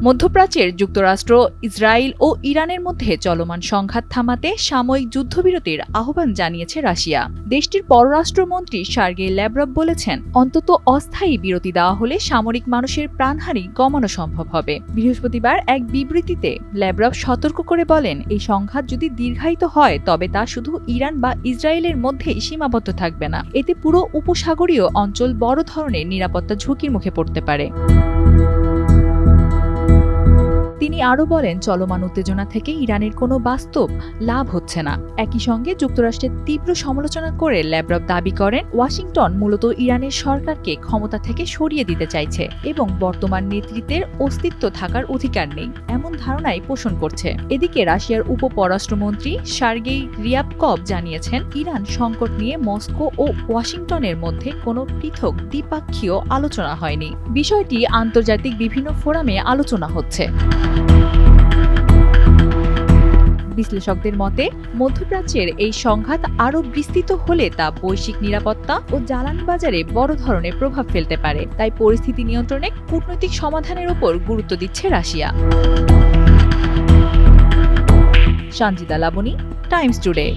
মধ্যপ্রাচ্যের যুক্তরাষ্ট্র, ইসরায়েল ও ইরানের মধ্যে চলমান সংঘাত থামাতে সাময়িক যুদ্ধবিরতির আহ্বান জানিয়েছে রাশিয়া। দেশটির পররাষ্ট্রমন্ত্রী সার্গেই ল্যাভরভ বলেছেন, অন্তত অস্থায়ী বিরতি দেওয়া হলে সামরিক মানুষের প্রাণহানি কমানো সম্ভব হবে। বৃহস্পতিবার এক বিবৃতিতে ল্যাভরভ সতর্ক করে বলেন, এই সংঘাত যদি দীর্ঘায়িত হয় তবে তা শুধু ইরান বা ইসরায়েলের মধ্যেই সীমাবদ্ধ থাকবে না, এতে পুরো উপসাগরীয় অঞ্চল বড় ধরনের নিরাপত্তা ঝুঁকির মুখে পড়তে পারে। তিনি আরও বলেন, চলমান উত্তেজনা থেকে ইরানের কোনো বাস্তব লাভ হচ্ছে না। একই সঙ্গে যুক্তরাষ্ট্রের তীব্র সমালোচনা করে ল্যাভরভ দাবি করেন, ওয়াশিংটন মূলত ইরানের সরকারকে ক্ষমতা থেকে সরিয়ে দিতে চাইছে এবং বর্তমান নেতৃত্বের অস্তিত্ব থাকার অধিকার নেই এমন ধারণাই পোষণ করছে। এদিকে রাশিয়ার উপপররাষ্ট্রমন্ত্রী সার্গেই রিয়াবকভ জানিয়েছেন, ইরান সংকট নিয়ে মস্কো ও ওয়াশিংটনের মধ্যে কোনো পৃথক দ্বিপাক্ষীয় আলোচনা হয়নি। বিষয়টি আন্তর্জাতিক বিভিন্ন ফোরামে আলোচনা হচ্ছে। বিশ্লেষকদের মতে, মধ্যপ্রাচ্যের এই সংঘাত আরও বিস্তৃত হলে তা বৈশ্বিক নিরাপত্তা ও জ্বালানি বাজারে বড় ধরনের প্রভাব ফেলতে পারে। তাই পরিস্থিতি নিয়ন্ত্রণে কূটনৈতিক সমাধানের উপর গুরুত্ব দিচ্ছে Russia. Sanjida Laboni, Times today.